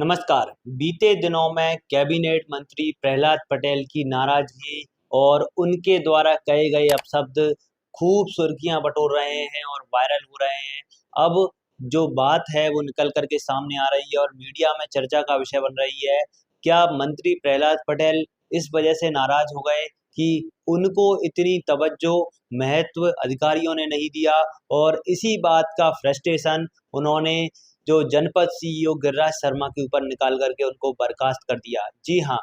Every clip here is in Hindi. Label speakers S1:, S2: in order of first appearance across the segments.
S1: नमस्कार। बीते दिनों में कैबिनेट मंत्री प्रहलाद पटेल की नाराजगी और उनके द्वारा कहे गए अपशब्द खूब सुर्खियां बटोर रहे हैं और वायरल हो रहे हैं। अब जो बात है वो निकल कर के सामने आ रही है और मीडिया में चर्चा का विषय बन रही है। क्या मंत्री प्रहलाद पटेल इस वजह से नाराज हो गए कि उनको इतनी तवज्जो महत्व अधिकारियों ने नहीं दिया और इसी बात का फ्रस्ट्रेशन उन्होंने जो जनपद सीईओ गिरिराज शर्मा के ऊपर निकाल करके उनको बर्खास्त कर दिया। जी हाँ।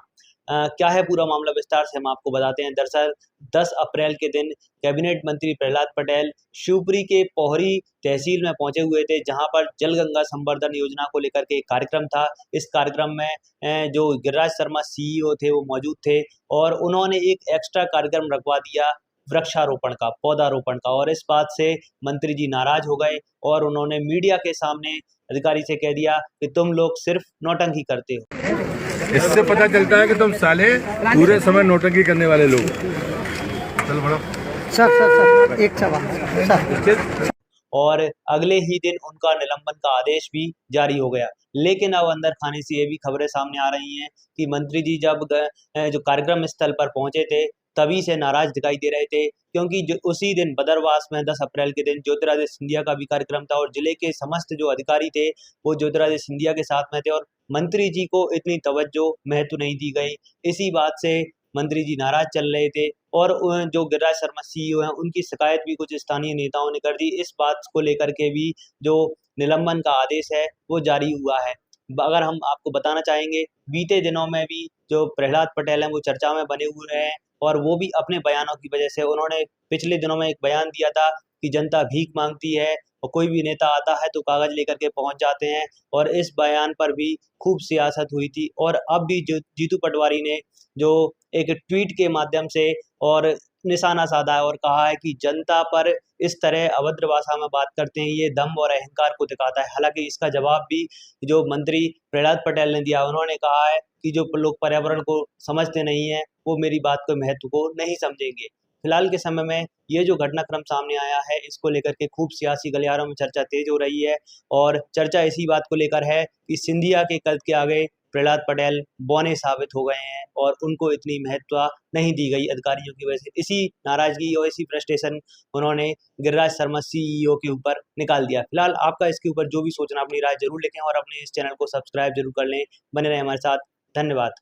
S1: क्या है पूरा मामला विस्तार से हम आपको बताते हैं। दरअसल 10 अप्रैल के दिन कैबिनेट मंत्री प्रहलाद पटेल शिवपुरी के पोहरी तहसील में पहुंचे हुए थे, जहां पर जल गंगा संवर्धन योजना को लेकर के एक कार्यक्रम था। इस कार्यक्रम में जो गिरिराज शर्मा सीईओ थे वो मौजूद थे और उन्होंने एक एक्स्ट्रा कार्यक्रम रखवा दिया वृक्षारोपण का, पौधारोपण का, और इस बात से मंत्री जी नाराज हो गए और उन्होंने मीडिया के सामने अधिकारी से कह दिया कि तुम लोग सिर्फ नौटंकी करते हो।
S2: इससे पता चलता है कि तुम साले पूरे समय नौटंकी करने वाले लोग। चल बड़ा
S3: सर एक सवाल।
S1: और अगले ही दिन उनका निलंबन का आदेश भी जारी हो गया। लेकिन अब अंदर खाने से ये भी खबरें सामने आ रही हैं कि मंत्री जी जब जो कार्यक्रम स्थल पर पहुंचे थे तभी से नाराज दिखाई दे रहे थे, क्योंकि जो उसी दिन बदरवास में 10 अप्रैल के दिन ज्योतिरादित्य सिंधिया का भी कार्यक्रम था और जिले के समस्त जो अधिकारी थे वो ज्योतिरादित्य सिंधिया के साथ में थे और मंत्री जी को इतनी तवज्जो महत्व नहीं दी गई। इसी बात से मंत्री जी नाराज चल रहे थे और जो गिरिराज शर्मा सीईओ हैं उनकी शिकायत भी कुछ स्थानीय नेताओं ने कर दी। इस बात को लेकर के भी जो निलंबन का आदेश है वो जारी हुआ है। अगर हम आपको बताना चाहेंगे, बीते दिनों में भी जो प्रहलाद पटेल हैं वो चर्चा में बने हुए हैं और वो भी अपने बयानों की वजह से। उन्होंने पिछले दिनों में एक बयान दिया था कि जनता भीख मांगती है और कोई भी नेता आता है तो कागज लेकर के पहुंच जाते हैं, और इस बयान पर भी खूब सियासत हुई थी। और अब भी जो जीतू पटवारी ने जो एक ट्वीट के माध्यम से और निशाना साधा है और कहा है कि जनता पर इस तरह अभद्र भाषा में बात करते हैं, ये दम्भ और अहंकार को दिखाता है। हालांकि इसका जवाब भी जो मंत्री प्रहलाद पटेल ने दिया। उन्होंने कहा है कि जो लोग पर्यावरण को समझते नहीं है वो मेरी बात के महत्व को नहीं समझेंगे। फिलहाल के समय में ये जो घटनाक्रम सामने आया है इसको लेकर के खूब सियासी गलियारों में चर्चा तेज हो रही है और चर्चा इसी बात को लेकर है कि सिंधिया के कद के आगे प्रहलाद पटेल बौने साबित हो गए हैं और उनको इतनी महत्व नहीं दी गई अधिकारियों की वजह से। इसी नाराजगी और इसी फ्रस्ट्रेशन उन्होंने गिरिराज शर्मा सीईओ के ऊपर निकाल दिया। फिलहाल आपका इसके ऊपर जो भी सोचना, अपनी राय जरूर लिखें और अपने इस चैनल को सब्सक्राइब जरूर कर लें। बने रहें हमारे साथ। धन्यवाद।